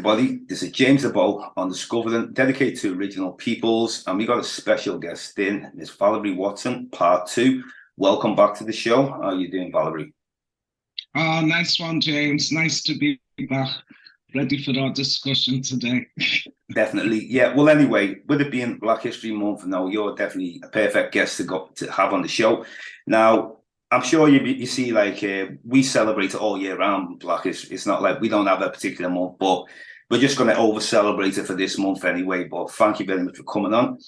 everybody. This is James Diboe on Discovering, dedicated to original peoples, and we got a special guest in, Miss Valerie Watson, part 2. Welcome back to the show. How are you doing, Valerie? Oh, nice one, James. Nice to be back. Ready for our discussion today. Definitely, yeah. Well, anyway, with it being Black History Month now, you're definitely a perfect guest to have on the show. Now, I'm sure you see, like, we celebrate it all year round, Black History. It's not like we don't have a particular month, but we're just going to over-celebrate it for this month anyway. But thank you very much for coming on.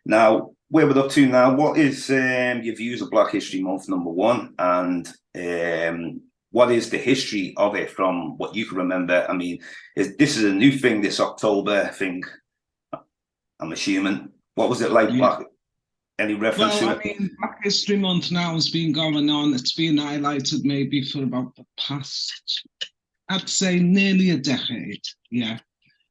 Now, where we're up to now, what is your views of Black History Month, number one? And what is the history of it from what you can remember? I mean, this is a new thing, this October thing, I'm assuming. What was it like back? Any reference to it? I mean, Black History Month now has been going on. It's been highlighted maybe for about the past, I'd say nearly a decade. Yeah.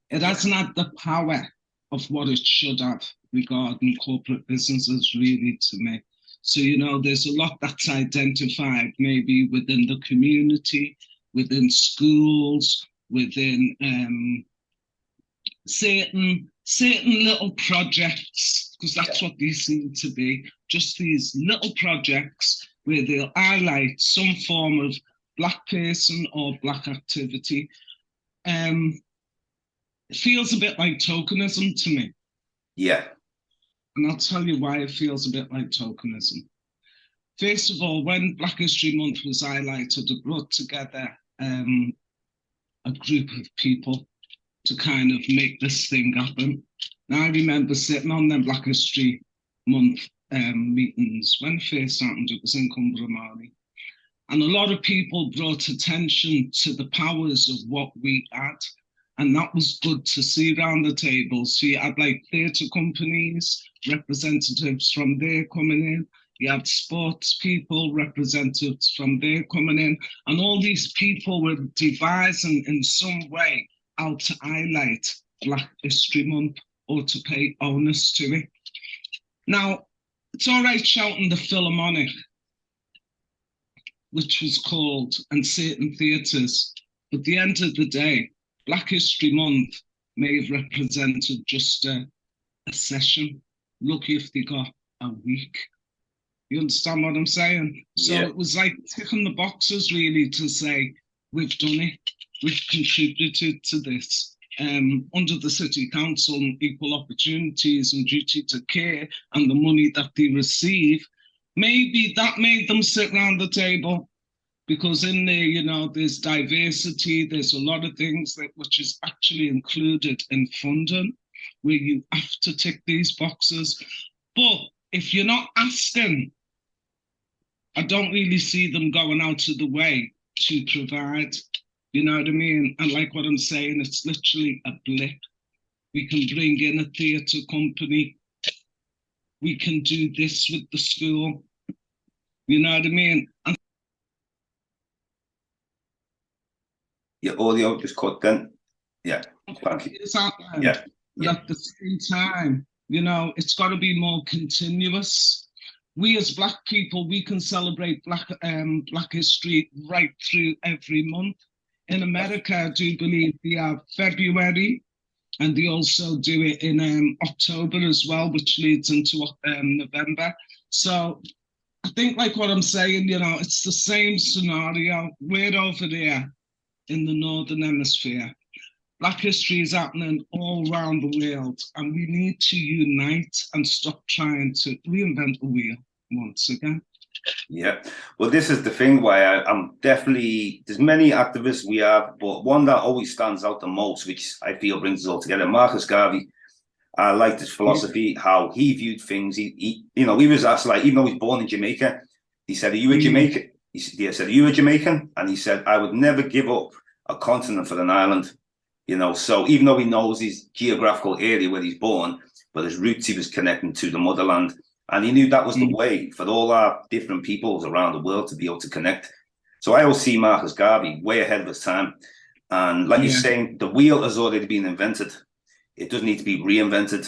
It hasn't had the power of what it should have regarding corporate businesses, really, to me. So, you know, there's a lot that's identified maybe within the community, within schools, within certain little projects, because that's what these seem to be, just these little projects where they'll highlight some form of Black person or Black activity. It feels a bit like tokenism to me. Yeah. And I'll tell you why it feels a bit like tokenism. First of all, when Black History Month was highlighted, it brought together a group of people to kind of make this thing happen. Now, I remember sitting on them Black History Month meetings when it first happened. It was in Cumbernauld. And a lot of people brought attention to the powers of what we had. And that was good to see around the table. So you had like theatre companies, representatives from there coming in. You had sports people, representatives from there coming in. And all these people were devising in some way how to highlight Black History Month or to pay onus to it. Now, it's all right shouting the Philharmonic, which was called, and certain theatres. But at the end of the day, Black History Month may have represented just a session. Lucky if they got a week. You understand what I'm saying? So yeah. It was like ticking the boxes, really, to say, we've done it. We've contributed to this. Under the City Council and Equal Opportunities and Duty to Care and the money that they receive, maybe that made them sit around the table. Because in there, you know, there's diversity, there's a lot of things which is actually included in funding, where you have to tick these boxes. But if you're not asking, I don't really see them going out of the way to provide, you know what I mean? And like what I'm saying, it's literally a blip. We can bring in a theatre company. We can do this with the school. You know what I mean? And Your audio just cut then. Yeah, thank you. Yeah. But at the same time, you know, it's got to be more continuous. We as Black people, we can celebrate Black history right through every month. In America, I do believe they have February, and they also do it in October as well, which leads into November. So I think, like what I'm saying, you know, it's the same scenario. We're over there in the Northern Hemisphere. Black history is happening all around the world, and we need to unite and stop trying to reinvent the wheel once again. Yeah, well, this is the thing why I'm definitely, there's many activists we have, but one that always stands out the most, which I feel brings us all together, Marcus Garvey. I liked his philosophy, how he viewed things. He was asked, like, even though he's born in Jamaica, he said, "Are you a Jamaican?" He said, "Are you a Jamaican?" And he said, "I would never give up a continent for an island." You know, so even though he knows his geographical area where he's born, but his roots he was connecting to the motherland. And he knew that was the way for all our different peoples around the world to be able to connect. So I always see Marcus Garvey way ahead of his time. And like you're saying, the wheel has already been invented. It doesn't need to be reinvented.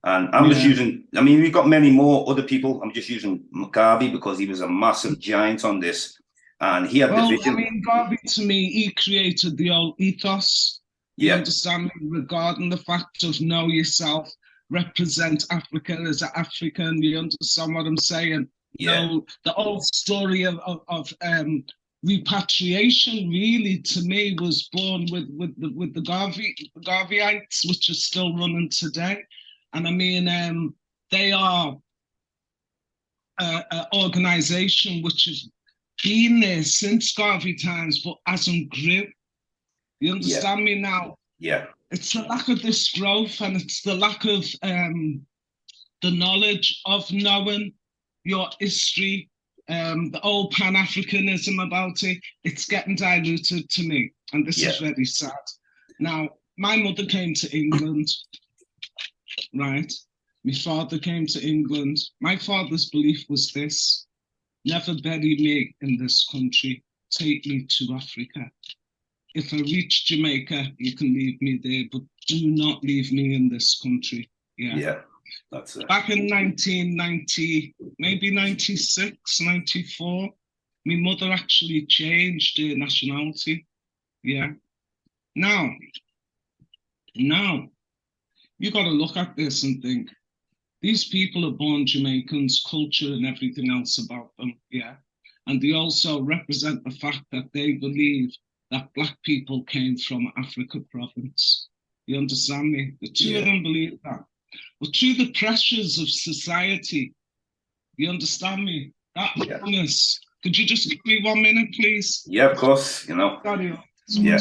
And I'm just using, I mean, we've got many more other people. I'm just using Garvey because he was a massive giant on this. And he had the vision. I mean, Garvey, to me, he created the old ethos. You Yeah. understand me? Regarding the fact of know yourself, represent Africa as an African. You understand what I'm saying? Yeah. No, the old story of repatriation really to me was born with the Garveyites, which are still running today. And I mean, they are an organization which has been there since Garvey times, but hasn't grew. You understand me now? Yeah. It's the lack of this growth, and it's the lack of the knowledge of knowing your history, the old Pan-Africanism about it. It's getting diluted to me, and this is very sad. Now, my mother came to England, right? My father came to England. My father's belief was this: never bury me in this country, take me to Africa. If I reach Jamaica, you can leave me there, but do not leave me in this country. Yeah, that's it. Back in 1990, maybe 96, 94, my mother actually changed her nationality. Yeah. Now, you got to look at this and think, these people are born Jamaicans, culture and everything else about them. Yeah. And they also represent the fact that they believe that Black people came from Africa province. You understand me? The two of them believe that. But through the pressures of society, you understand me? That happiness. Could you just give me 1 minute, please? Yeah, of course. You know. Yeah.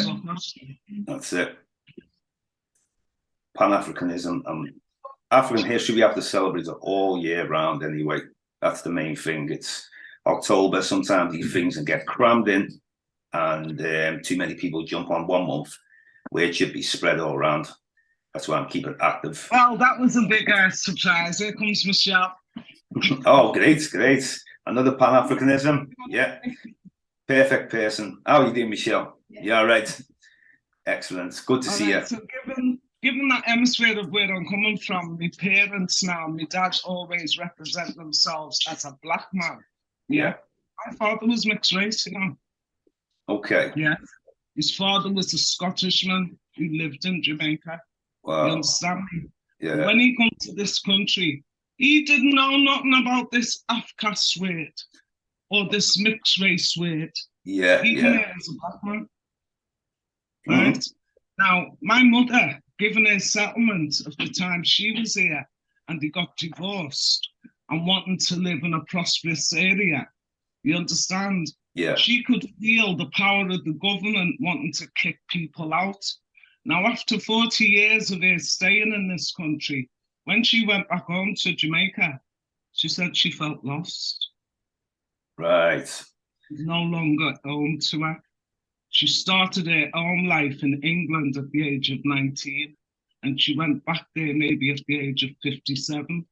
That's it. Pan-Africanism. African history, we have to celebrate it all year round anyway. That's the main thing. It's October. Sometimes these things can get crammed in, and too many people jump on 1 month where it should be spread all around. That's why I'm keeping it active. Well, that was a big surprise. Here comes Michelle. Oh, great. Another Pan-Africanism. Yeah. Perfect person. How are you doing, Michelle? Yeah, right. Excellent. Good to see you. So given that hemisphere of where I'm coming from, my parents now, my dad always represent themselves as a Black man. Yeah. My father was mixed race, you know. Okay. Yeah. His father was a Scottishman who lived in Jamaica. Wow. You understand me? Yeah. When he come to this country, he didn't know nothing about this Afghans word or this mixed race word. Yeah. He came here as a Black man. Right? Now, my mother, given her settlement of the time she was here, and they got divorced and wanting to live in a prosperous area, you understand? Yeah. She could feel the power of the government wanting to kick people out. Now, after 40 years of her staying in this country, when she went back home to Jamaica, she said she felt lost. Right. No longer home to her. She started her own life in England at the age of 19, and she went back there maybe at the age of 57.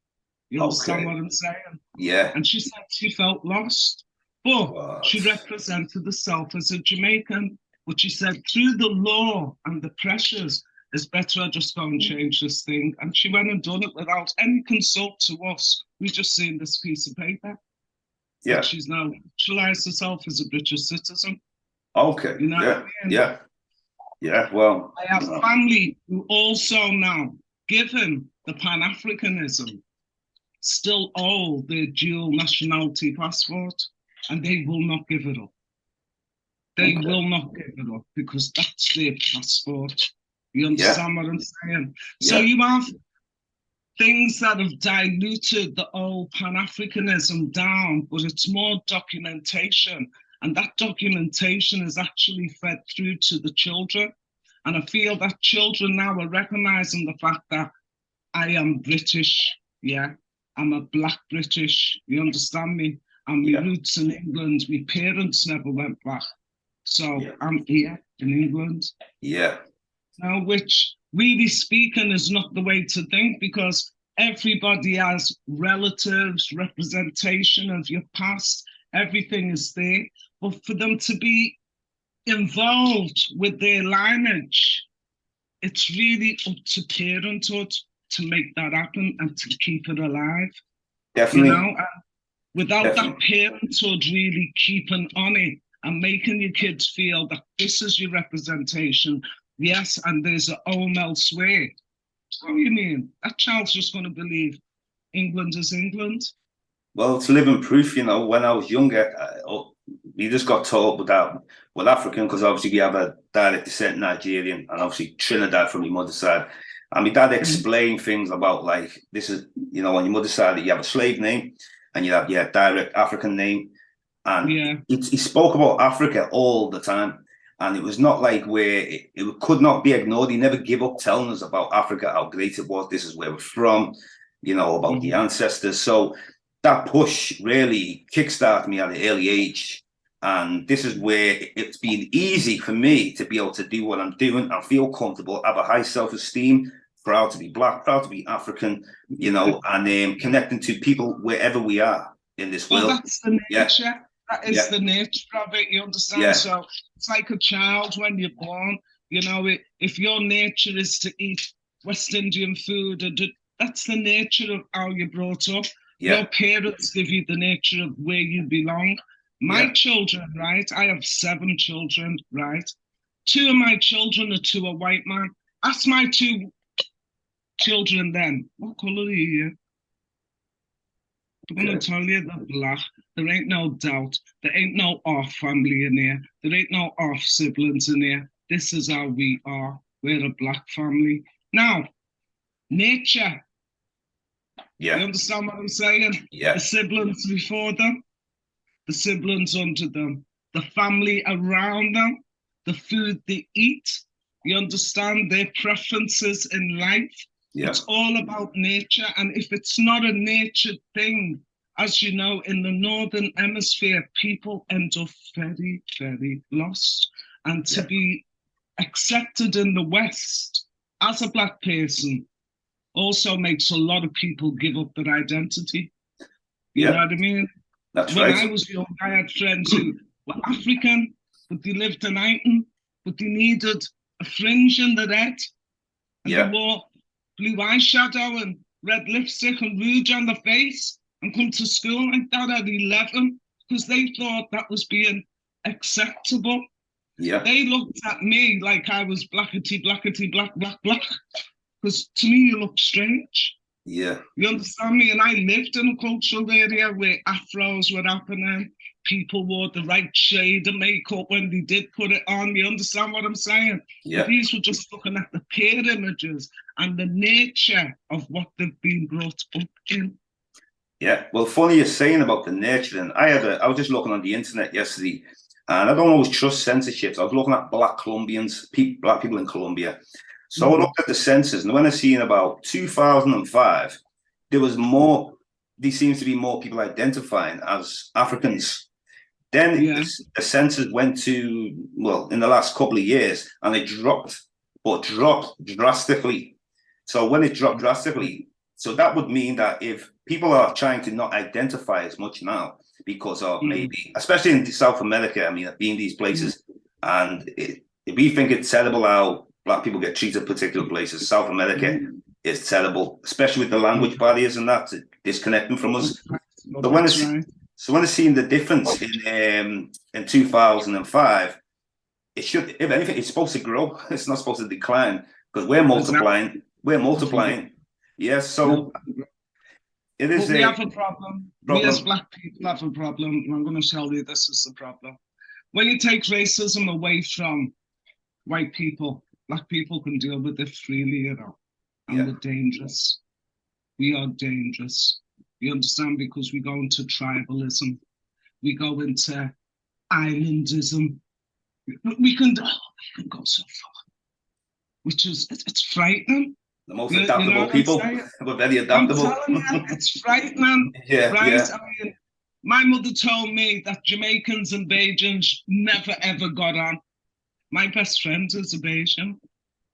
You understand what I'm saying? Yeah. And she said she felt lost, but she represented herself as a Jamaican. But she said through the law and the pressures, it's better I just go and change this thing. And she went and done it without any consult to us. We just seen this piece of paper. Yeah. But she's now naturalized herself as a British citizen. Okay. You know what I mean? Yeah. Yeah. Well, I have family who also now, given the Pan-Africanism, still hold their dual nationality passport, and they will not give it up. They will not give it up because that's their passport. You understand what I'm saying? So you have things that have diluted the old Pan-Africanism down, but it's more documentation. And that documentation is actually fed through to the children. And I feel that children now are recognizing the fact that I am British, I'm a Black British, you understand me? And my roots in England, my parents never went back. So I'm here in England. Yeah. Now, which really speaking is not the way to think, because everybody has relatives, representation of your past, everything is there. But for them to be involved with their lineage, it's really up to parenthood to make that happen and to keep it alive. Definitely. You know, without that parenthood really keeping on it and making your kids feel that this is your representation, Yes, and there's a home elsewhere. What do you mean? That child's just going to believe England is England. Well, it's living proof, you know. When I was younger, we just got taught that we're African because obviously we have a direct descent Nigerian and obviously Trinidad from your mother's side. And my dad explained things about like this is, you know, on your mother's side you have a slave name and you have your direct African name. And Yeah. he spoke about Africa all the time. And it was not like where it could not be ignored. He never gave up telling us about Africa, how great it was. This is where we're from, you know, about the ancestors. So that push really kickstarted me at an early age. And this is where it's been easy for me to be able to do what I'm doing and feel comfortable, have a high self-esteem, proud to be Black, proud to be African, you know, and connecting to people wherever we are in this world. Well, that's the nature. Yeah. That is the nature of it, you understand? Yeah. So it's like a child when you're born, you know, if your nature is to eat West Indian food, that's the nature of how you're brought up. Yeah. Your parents give you the nature of where you belong. My children, right? I have 7 children, right? 2 of my children are to a white man. Ask my 2 children then, what colour are you? I'm going to tell you they're Black. There ain't no doubt. There ain't no off family in here. There ain't no off siblings in here. This is how we are. We're a Black family. Now, nature. Yeah. You understand what I'm saying? Yeah. The siblings before them, the siblings under them, the family around them, the food they eat. You understand their preferences in life. Yeah. It's all about nature. And if it's not a nature thing, as you know, in the Northern Hemisphere, people end up very, very lost. And to be accepted in the West as a Black person also makes a lot of people give up their identity. You know what I mean? That's when right. I was young, I had friends who were African, but they lived in Iton, but they needed a fringe in their head. And they wore blue eyeshadow and red lipstick and rouge on the face and come to school like that at 11 because they thought that was being acceptable. Yeah. They looked at me like I was blackety, blackety, black, black, black. Because to me, you look strange. Yeah. You understand me? And I lived in a cultural area where afros were happening. People wore the right shade of makeup when they did put it on. You understand what I'm saying? Yeah. But these were just looking at the peer images and the nature of what they've been brought up in. Yeah. Well, funny you're saying about the nature. And I was just looking on the internet yesterday, and I don't always trust censorships. I was looking at Black Colombians, Black people in Colombia. So I looked at the census, and when I see in about 2005, there seems to be more people identifying as Africans. Then the census went to, well, in the last couple of years, and it dropped drastically. So when it dropped drastically, so that would mean that if people are trying to not identify as much now because of maybe, especially in South America, I mean, I've been in these places, and we think it's terrible how Black people get treated particular places. South America is terrible, especially with the language barriers and that, disconnecting from us. So when I seen the difference in 2005, it should, if anything, it's supposed to grow. It's not supposed to decline because we're multiplying. We're multiplying. Yes, so it is. But we have a problem. We as Black people have a problem. And I'm going to tell you this is the problem. When you take racism away from white people, Black people can deal with it freely, you know, and we're dangerous. We are dangerous. You understand? Because we go into tribalism. We go into islandism. We can go so far, which is, it's frightening. The most adaptable people. We're very adaptable. I'm telling you, it's frightening. Right? I mean, my mother told me that Jamaicans and Bajans never, ever got on. My best friend is a Bayesian.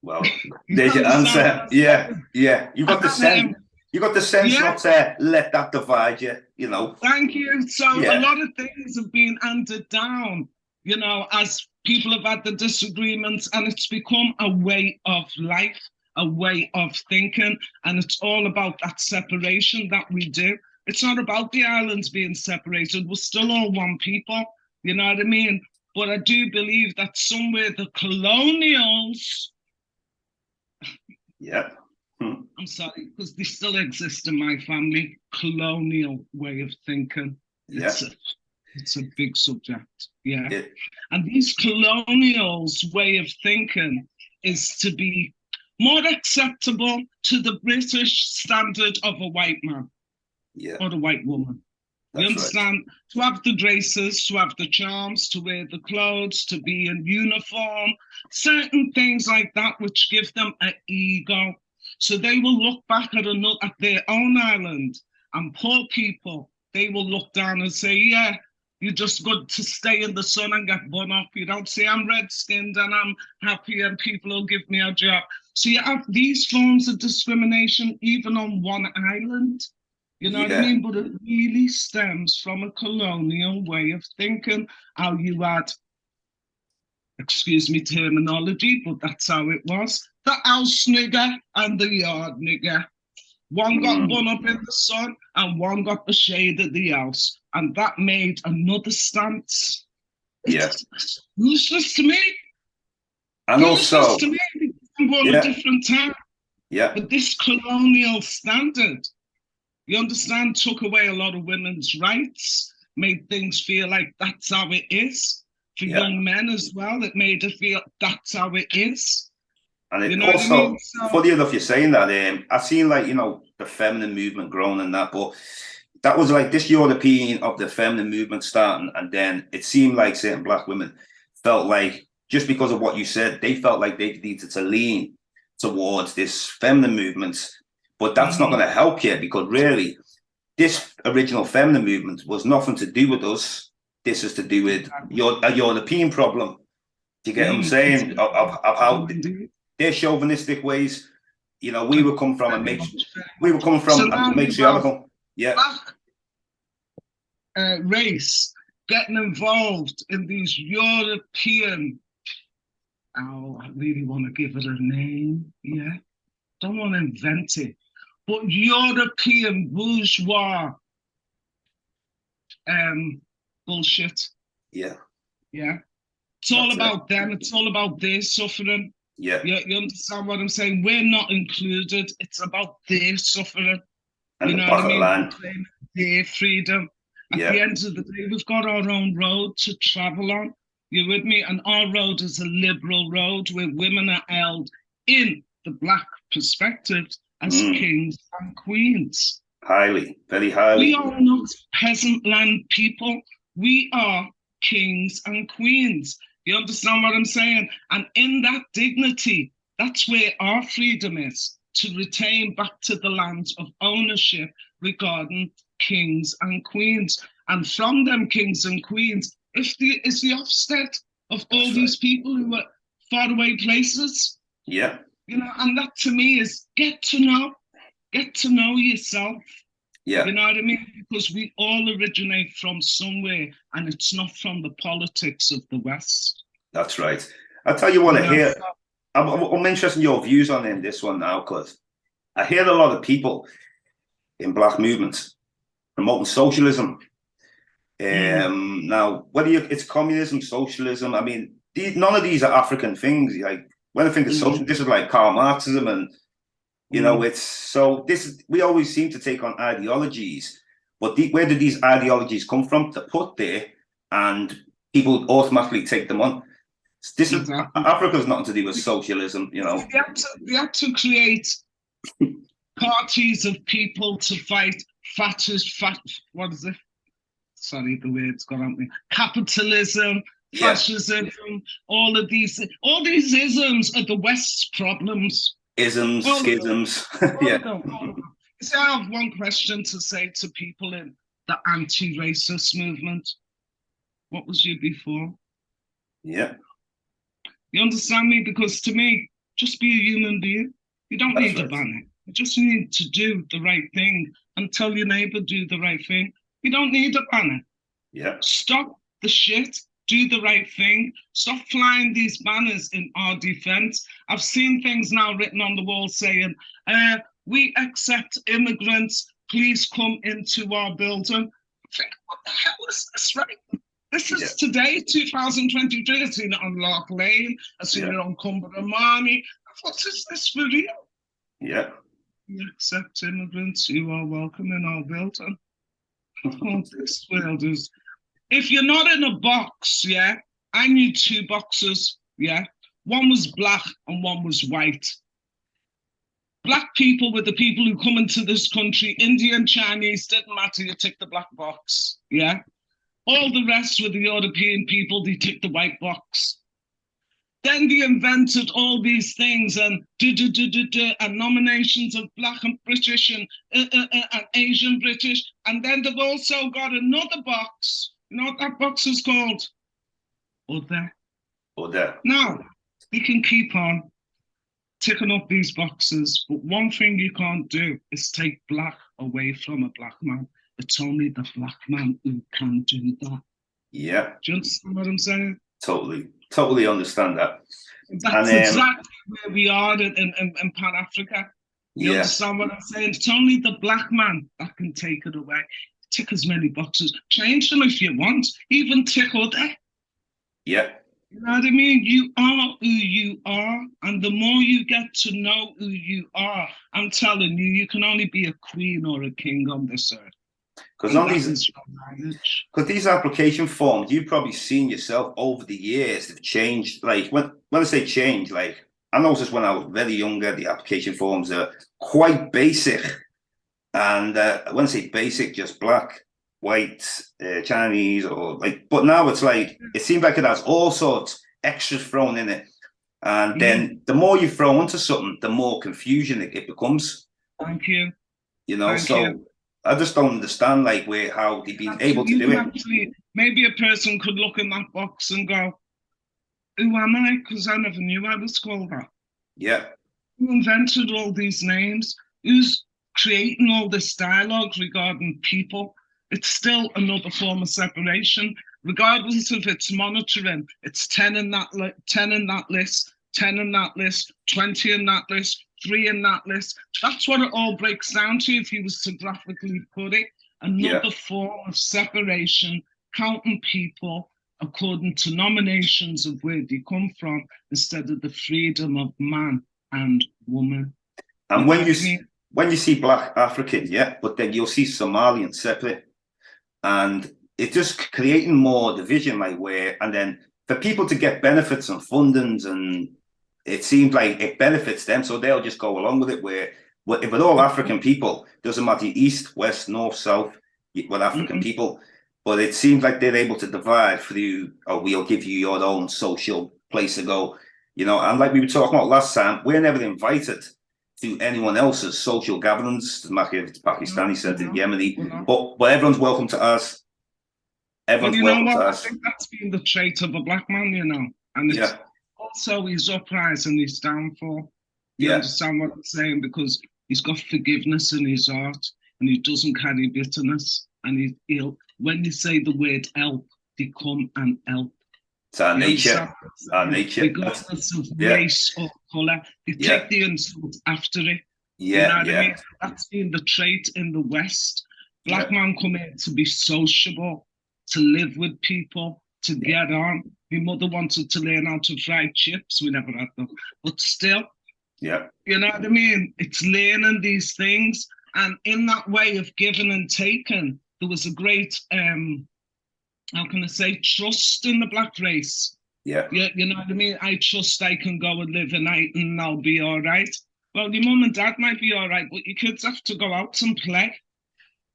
Well, there's your answer. Yeah. You got the sense. You got the sense not to let that divide you, you know. Thank you. So a lot of things have been handed down, you know, as people have had the disagreements, and it's become a way of life, a way of thinking, and it's all about that separation that we do. It's not about the islands being separated. We're still all one people, you know what I mean? But I do believe that somewhere the colonials Yeah. I'm sorry, because they still exist in my family. Colonial way of thinking. Yeah. It's a big subject. Yeah. Yeah. And these colonials' way of thinking is to be more acceptable to the British standard of a white man Yeah. or a white woman. You That's right. understand? To have the graces, to have the charms, to wear the clothes, to be in uniform, certain things like that which give them an ego. So they will look back at their own island, and poor people, they will look down and say, yeah, you just got to stay in the sun and get bun up. You don't say I'm red-skinned and I'm happy and people will give me a job. So you have these forms of discrimination even on one island. You know what I Yeah. mean? But it really stems from a colonial way of thinking, how you had, excuse me, terminology, but that's how it was. The house nigger and the yard nigger. One got bun up in the sun and one got the shade of the house. And that made another stance. Yeah. It's useless to me. And Useless also, to me. I'm born a yeah. different time. Yeah. But this colonial standard, you understand, took away a lot of women's rights, made things feel like that's how it is. For Yeah. young men as well, it made it feel that's how it is. And You it know what I also, mean? So, funny enough, you're saying that. I've seen, like, the feminine movement growing and that, but that was like this European of the feminine movement starting, and then it seemed like certain black women felt like, just because of what you said, they felt like they needed to lean towards this feminine movement, but that's not going to help you, because really, this original feminine movement was nothing to do with us. This is to do with a European problem. Do you get what I'm saying? Of how their chauvinistic ways, we were coming from so a now you have matriarchal. Yeah. black race getting involved in these European, oh, I really want to give it a name, yeah. Don't want to invent it. But European bourgeois bullshit. Yeah. Yeah. It's all about them. It's all about their suffering. Yeah. You understand what I'm saying? We're not included. It's about their suffering. And you the know back what I of the mean? land. Their freedom. At the end of the day, we've got our own road to travel on. You with me? And our road is a liberal road where women are held in the black perspective as kings and queens. Highly, very highly. We are not peasant land people. We are kings and queens. You understand what I'm saying? And in that dignity, that's where our freedom is, to retain back to the lands of ownership regarding kings and queens. And from them kings and queens is the offset of all these people who are faraway places. Yeah. And that to me is get to know yourself. Yeah. You know what I mean? Because we all originate from somewhere, and it's not from the politics of the West. That's right. I'll tell you what, I'm interested in your views on this one now, because I hear a lot of people in black movements promoting socialism. Now, whether it's communism, socialism, I mean, none of these are African things. Like, when I think of socialism, this is like Karl Marxism, and it's so we always seem to take on ideologies, but where do these ideologies come from? They're put there, and people automatically take them on. Africa's nothing to do with socialism, We had to create parties of people to fight what is it? Sorry, the word's gone on me. Capitalism, fascism, all these isms are the West's problems. Isms, schisms. So I have one question to say to people in the anti-racist movement. What was you before? Yeah. You understand me? Because to me, just be a human being. You don't need a banner. You just need to do the right thing and tell your neighbor, do the right thing. You don't need a banner. Yeah. Stop the shit. Do the right thing. Stop flying these banners in our defense. I've seen things now written on the wall saying, we accept immigrants. Please come into our building. What the hell is this, right? This is today, 2023. I've seen it on Lark Lane. I've seen it on Cumberland Marnie. What is this for real? Yeah. We accept immigrants. You are welcome in our building. Oh, this world is. If you're not in a box, yeah, I knew two boxes, yeah. One was black and one was white. Black people were the people who come into this country. Indian, Chinese, didn't matter. You tick the black box, yeah. All the rest were the European people. They ticked the white box. Then they invented all these things and and nominations of black and British and Asian British. And then they've also got another box. You know what that box is called? Other. Other. Now, they can keep on ticking up these boxes, but one thing you can't do is take black away from a black man. It's only the black man who can do that. Yeah. Do you understand what I'm saying? Totally understand that. That's exactly where we are in Pan Africa. You understand what I'm saying? It's only the black man that can take it away. Tick as many boxes. Change them if you want. Even tick other. Yeah. You know what I mean? You are who you are. And the more you get to know who you are, I'm telling you, you can only be a queen or a king on this earth. Because these application forms, you've probably seen yourself over the years, they've changed. Like when I say change, like I noticed when I was very younger, the application forms are quite basic. And when I say basic, just black, white, Chinese, or like, but now it's like, it seems like it has all sorts extras thrown in it. And then the more you throw into something, the more confusion it becomes. Thank you. You know, I just don't understand like how they've been able to do it. Actually, maybe a person could look in that box and go, who am I? Because I never knew I was called that. Yeah. Who invented all these names? Who's creating all this dialogue regarding people? It's still another form of separation, regardless of its monitoring. It's 10 in that 10 in that list, 10 in that list, 20 in that list, 3 in that list. That's what it all breaks down to if you was to graphically put it. Another form of separation, counting people according to nominations of where they come from instead of the freedom of man and woman. And when you see black African, but then you'll see Somalian separate. And it's just creating more division, like and then for people to get benefits and fundings, and it seems like it benefits them, so they'll just go along with it. If we're all African people, doesn't matter east, west, north, south, we're African people. But it seems like they're able to divide through, we'll give you your own social place to go, you know. And like we were talking about last time, we're never invited to anyone else's social gatherings. Doesn't matter if it's Pakistani, Central, Yemeni, but everyone's welcome to us. Everyone's welcome to us. I think that's been the trait of a black man, you know, and it's also his uprising, his downfall. You understand what I'm saying? Because he's got forgiveness in his heart, and he doesn't carry bitterness. And he'll, when you say the word help, they come and help. It's our nature. Our nature. Regardless of race or colour, they take the insult after it. You know what I mean? That's been the trait in the West. Black man come in to be sociable, to live with people, to get on. My mother wanted to learn how to fry chips. We never had them. But still, you know what I mean? It's learning these things. And in that way of giving and taking, there was a great, how can I say, trust in the black race. You know what I mean? I trust I can go and live a night and I'll be all right. Well, your mum and dad might be all right, but your kids have to go out and play.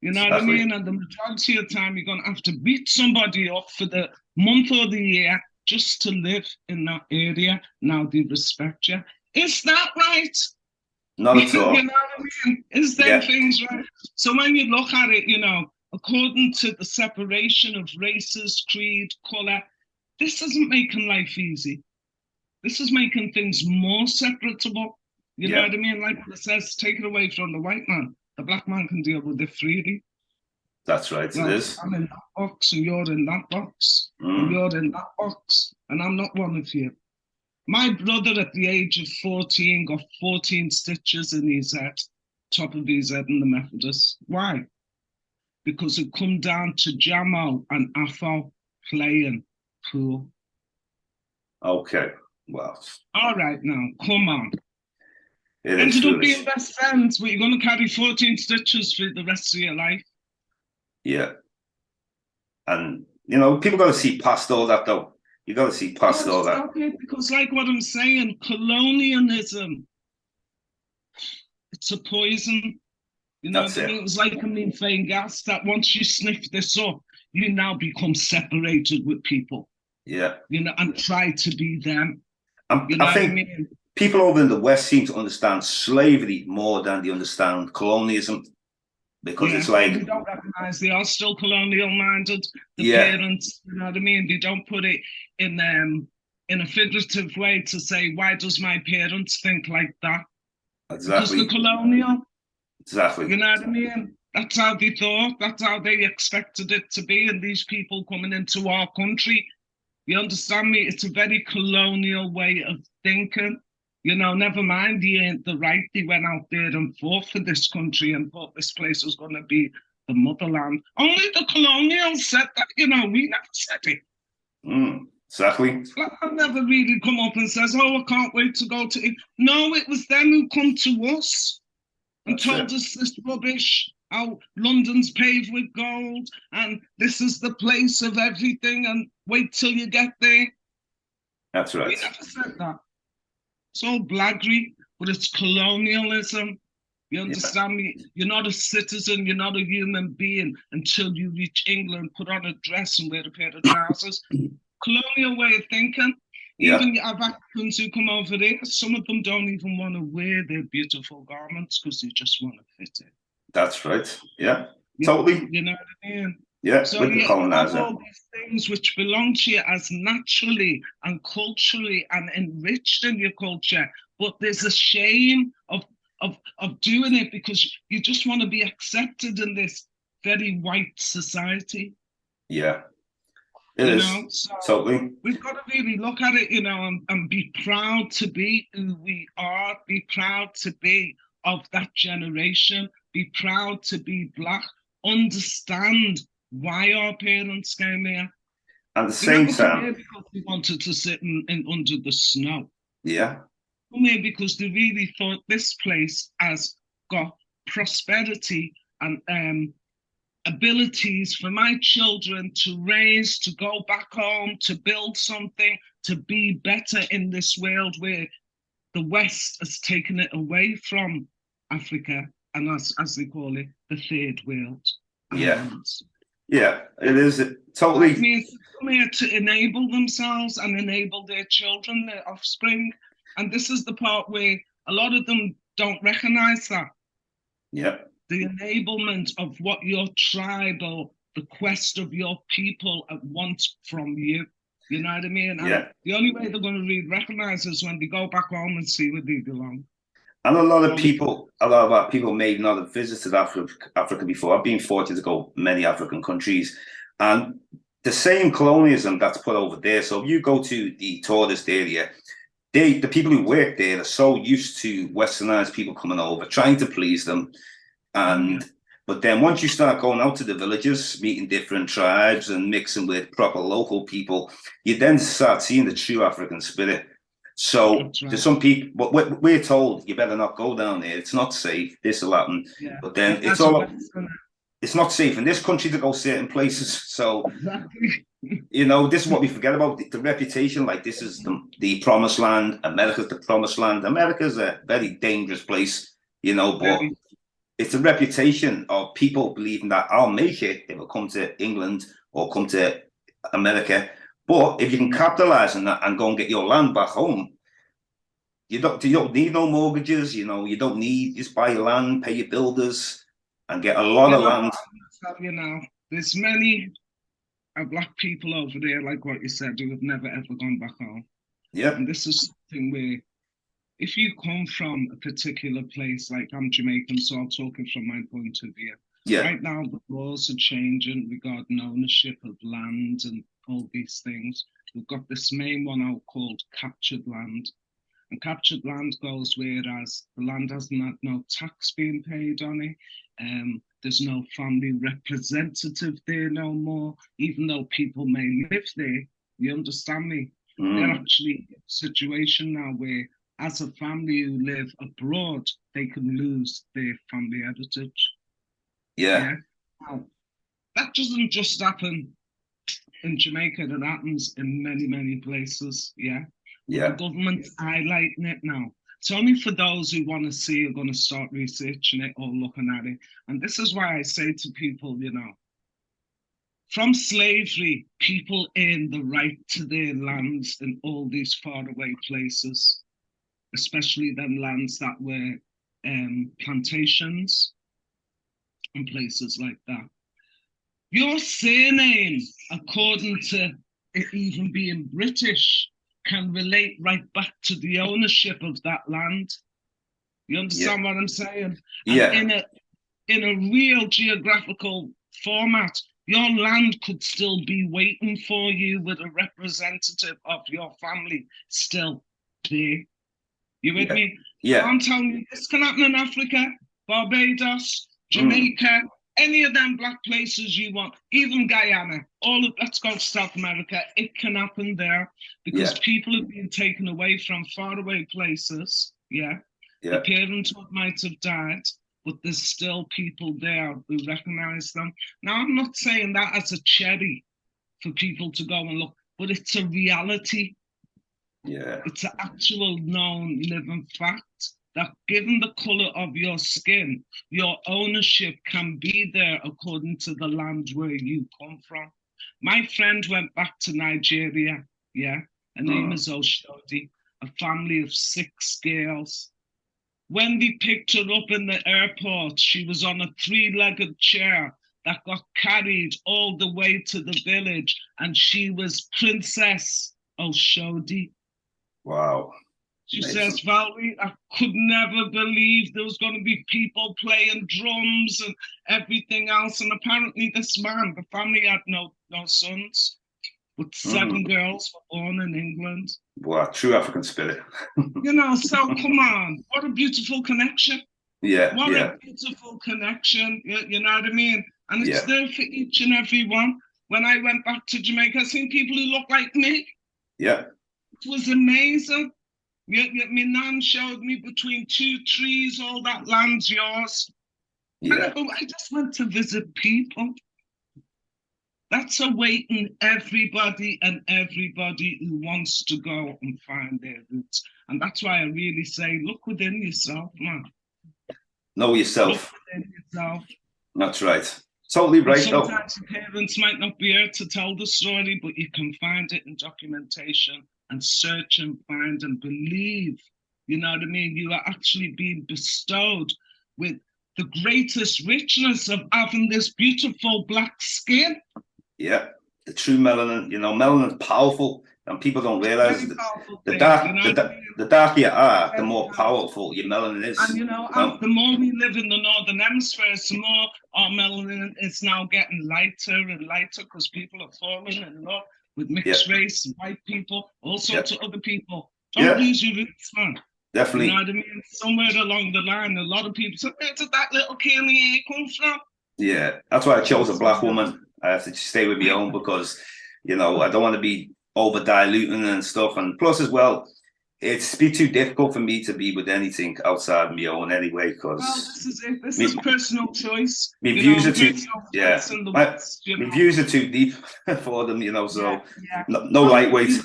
You know what I mean? And the majority of the time, you're going to have to beat somebody up for the month or the year just to live in that area. Now they respect you. Is that right? Not at all. You know what I mean? Is there things right? So when you look at it, you know, according to the separation of races, creed, colour, this isn't making life easy. This is making things more separatable. You know what I mean? Like it says, take it away from the white man. The black man can deal with it freely. That's right, it is. I'm in that box and you're in that box. And you're in that box. And I'm not one of you. My brother at the age of 14 got 14 stitches in his head, top of his head in the Methodist. Why? Because it come down to Jamo and Afo playing pool. Okay, well. All right now, come on. It is Ended up foolish. being best friends, but you're going to carry 14 stitches for the rest of your life. Yeah. And, you know, people got to see past all that, though. You got to see past God, all that. stop it, because like what I'm saying, colonialism, it's a poison. You know That's what I it. mean? It was like a methane gas that once you sniff this up, you now become separated with people, Yeah. you know, and try to be them. You know I what I think mean? people over in the West seem to understand slavery more than they understand colonialism because Yeah, it's but they like, don't recognize they are still colonial minded. The yeah, parents, you know what I mean? They don't put it in a figurative way to say, why does my parents think like that? Because the exactly, colonial, exactly. you know what I mean? That's how they thought, that's how they expected it to be. And these people coming into our country, you understand me? It's a very colonial way of thinking. You know, never mind the ain't the right. They went out there and fought for this country and thought this place was going to be the motherland. Only the colonials said that. You know, we never said it. Exactly. Black man never really come up and says, "Oh, I can't wait to go to it." No, it was them who come to us and That's it. told us this rubbish. How London's paved with gold, and this is the place of everything. And wait till you get there. That's We right. never said that. It's all blaggery, but it's colonialism. You Yeah, understand me? You're not a citizen, you're not a human being until you reach England, put on a dress and wear a pair of trousers. Colonial way of thinking. yeah, Even you have Africans who come over there, some of them don't even want to wear their beautiful garments because they just want to fit in. that's right. Yeah, totally. You know what I mean? Yeah, So with the you have colonizer. all these things which belong to you as naturally and culturally and enriched in your culture, but there's a shame of doing it because you just want to be accepted in this very white society, Yeah, it you is know. So totally. we've got to really look at it, you know, and be proud to be who we are, be proud to be of that generation, be proud to be black, understand why our parents came here. At the They same never come time, here because they wanted to sit in under the snow. yeah, Come here because they really thought this place has got prosperity and abilities for my children to raise, to go back home, to build something, to be better in this world where the West has taken it away from Africa and as they call it, the third world yeah, islands. yeah, it is That totally. means they come here to enable themselves and enable their children, their offspring. And this is the part where a lot of them don't recognize that. Yeah, The enablement of what your tribe or the quest of your people wants from you. You know what I mean? And yeah. the only way they're going to really recognize is when they go back home and see where they belong. And Only a lot of our people may not have visited Africa before. I've been fortunate to go many African countries, and the same colonialism that's put over there. So if you go to the tourist area, the people who work there are so used to westernized people coming over, trying to please them, yeah. and but then once you start going out to the villages, meeting different tribes and mixing with proper local people, you then start seeing the true African spirit. So That's there's right. some people, but we're told you better not go down there. It's not safe. This will happen. Yeah. But then As a Westerner. it's not safe in this country to go certain places. So Exactly. you know, this is what we forget about the reputation. Like this is the promised land. America's the promised land. America's a very dangerous place. You know, but Very. it's a reputation of people believing that I'll make it if I come to England or come to America. But if you can capitalize on that and go and get your land back home, you don't need no mortgages. You know, you don't need just buy your land, pay your builders, and get a lot You of know what? land. I'm going to tell you now. There's many black people over there, like what you said, who have never ever gone back home. Yeah, And this is something where if you come from a particular place, like I'm Jamaican, so I'm talking from my point of view. yeah, Right now, the laws are changing regarding ownership of land and all these things. We've got this main one out called captured land. And captured land goes whereas the land hasn't had no tax being paid on it. There's no family representative there no more, even though people may live there. You understand me? They're mm, actually in a situation now where as a family who live abroad, they can lose their family heritage. Yeah. Now, that doesn't just happen in Jamaica, it happens in many, many places. Yeah. The Yeah. government's highlighting it now. It's only for those who want to see, are going to start researching it or looking at it. And this is why I say to people, from slavery, people earned the right to their lands in all these faraway places, especially them lands that were plantations and places like that. Your surname, according to it even being British, can relate right back to the ownership of that land. You understand what I'm saying? Yeah. And in a real geographical format, your land could still be waiting for you with a representative of your family still there. You with me? Yeah. I'm telling you, this can happen in Africa, Barbados, Jamaica, any of them black places you want, even Guyana, let's go to South America. It can happen there because people have been taken away from faraway places. Yeah. The parenthood might have died, but there's still people there who recognize them. Now, I'm not saying that as a cherry for people to go and look, but it's a reality. Yeah. It's an actual known living fact that given the color of your skin, your ownership can be there according to the land where you come from. My friend went back to Nigeria, yeah, her name is Oshodi, a family of 6 girls. When they picked her up in the airport, she was on a 3-legged chair that got carried all the way to the village, and she was Princess Oshodi. Wow. She says, Valerie, I could never believe there was going to be people playing drums and everything else. And apparently this man, the family had no sons, but 7 girls were born in England. Wow, true African spirit. So come on, what a beautiful connection. Yeah. What a beautiful connection, you know what I mean? And it's there for each and every one. When I went back to Jamaica, I seen people who look like me. Yeah. It was amazing. My nan showed me between 2 trees, all that land's yours. Yeah. And I just went to visit people. That's awaiting everybody and everybody who wants to go and find their roots. And that's why I really say, look within yourself, man. Know yourself. Look within yourself. That's right. Totally right. Sometimes your parents might not be here to tell the story, but you can find it in documentation and search and find and believe. You know what I mean? You are actually being bestowed with the greatest richness of having this beautiful black skin. Yeah, the true melanin. Melanin is powerful, and people don't realize the darker you are, the more powerful your melanin is. And the more we live in the northern hemisphere, the more our melanin is now getting lighter and lighter because people are falling in love with mixed race, white people, all sorts of other people. Don't lose your roots, man. Definitely. You know what I mean? Somewhere along the line, a lot of people say, where did that little Kelly come from? Yeah, that's why I chose a black woman. I have to stay with my own because, I don't want to be over diluting and stuff. And plus as well, it's be too difficult for me to be with anything outside my own anyway. Because this is it. This is personal choice. My views are too my views are too deep for them. So no lightweight.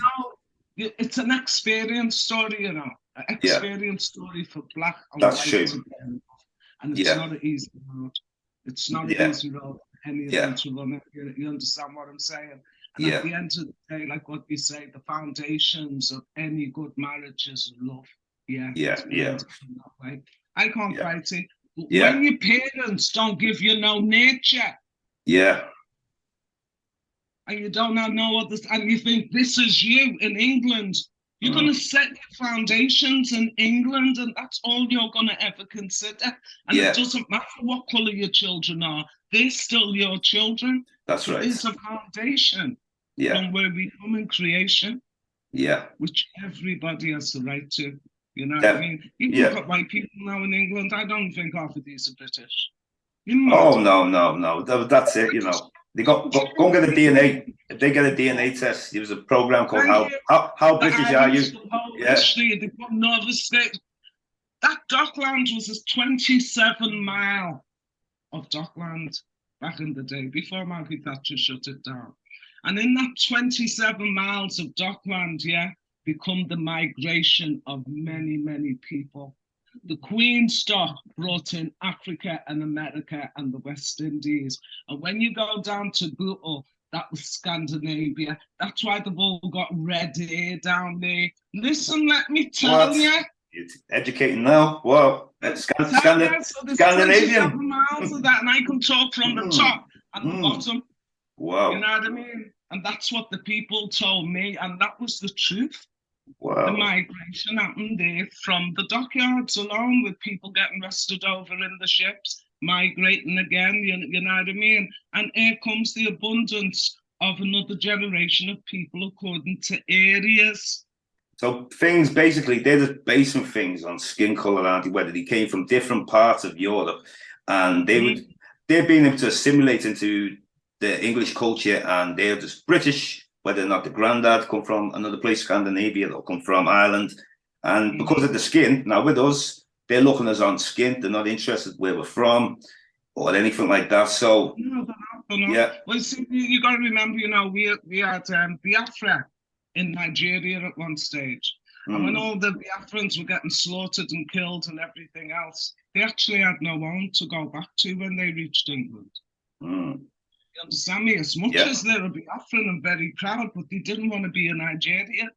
It's an experience story, an experience story for black and that's white true. And it's not an easy road. It's not an easy road. Any of them to run it. You understand what I'm saying? And at the end of the day, like what you say, the foundations of any good marriage is love. I can't fight it. But when your parents don't give you no nature, and you don't have no others, and you think this is you in England, you're going to set your foundations in England, and that's all you're going to ever consider. And it doesn't matter what colour your children are, they're still your children. That's right. It's a foundation from where we come in creation, which everybody has the right to. You know what I mean? You look at white people now in England, I don't think half of these are British. Oh, no. That's it, They go and get a DNA. If they get a DNA test, there was a program called How British Are You? Yeah. History, they put Nova State. That dockland was a 27-mile of dockland back in the day, before Margaret Thatcher shut it down. And in that 27 miles of dockland, yeah, become the migration of many, many people. The Queen stock brought in Africa and America and the West Indies. And when you go down to Diboe, that was Scandinavia. That's why they've all got red hair down there. Listen, let me tell you. It's educating now. Wow. Scandinavian. 27 miles of that, and I can talk from the top and the bottom. Wow. You know what I mean? And that's what the people told me, and that was the truth. Wow. The migration happened there from the dockyards alone, with people getting rested over in the ships, migrating again, you know what I mean? And here comes the abundance of another generation of people according to areas. So things, basically, they're just basing things on skin color, aren't they? Whether they came from different parts of Europe, and they've been able to assimilate into the English culture, and they're just British, whether or not the granddad come from another place, Scandinavia, or come from Ireland. And because of the skin, now with us, they're looking at us on skin. They're not interested where we're from or anything like that. So, no, they're not. Yeah. Well, see, you got to remember, you know, we had Biafra in Nigeria at one stage. And when all the Biafrans were getting slaughtered and killed and everything else, they actually had no home to go back to when they reached England. You understand me? As much as they're a Biafran and very proud, but they didn't want to be a Nigerian.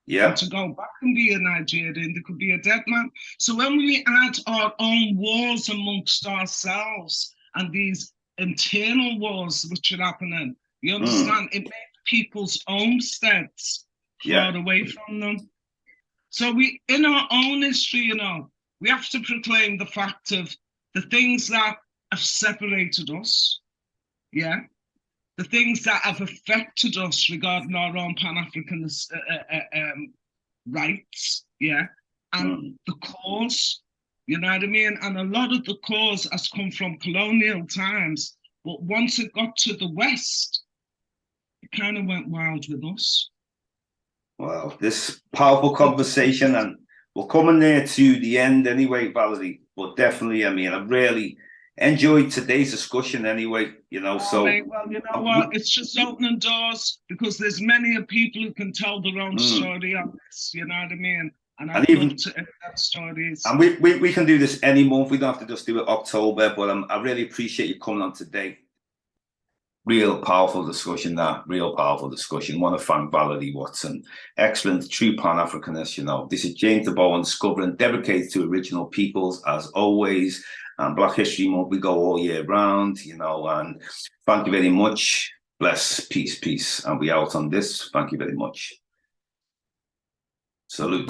Yeah. And to go back and be a Nigerian, they could be a dead man. So when we had our own wars amongst ourselves and these internal wars which are happening, you understand, it made people's homesteads far away from them. So we, in our own history, you know, we have to proclaim the fact of the things that have separated us, the things that have affected us regarding our own Pan-African rights, and the cause, you know what I mean? And a lot of the cause has come from colonial times, but once it got to the West, it kind of went wild with us. Wow, this powerful conversation, and we're coming there to the end anyway, Valerie. But definitely, I mean, I really enjoyed today's discussion anyway, you know. So, mate, well, you know what? It's just opening doors, because there's many people who can tell their own story on this, you know what I mean? And I'd love to hear that stories. And we can do this any month. We don't have to just do it October, but I really appreciate you coming on today. Real powerful discussion, real powerful discussion. Want to thank Valerie Watson. Excellent, true Pan-Africanist, you know. This is James Diboe, discovering, dedicated to original peoples, as always. And Black History Month, we go all year round, you know, and thank you very much. Bless, peace. And we out on this. Thank you very much. Salute.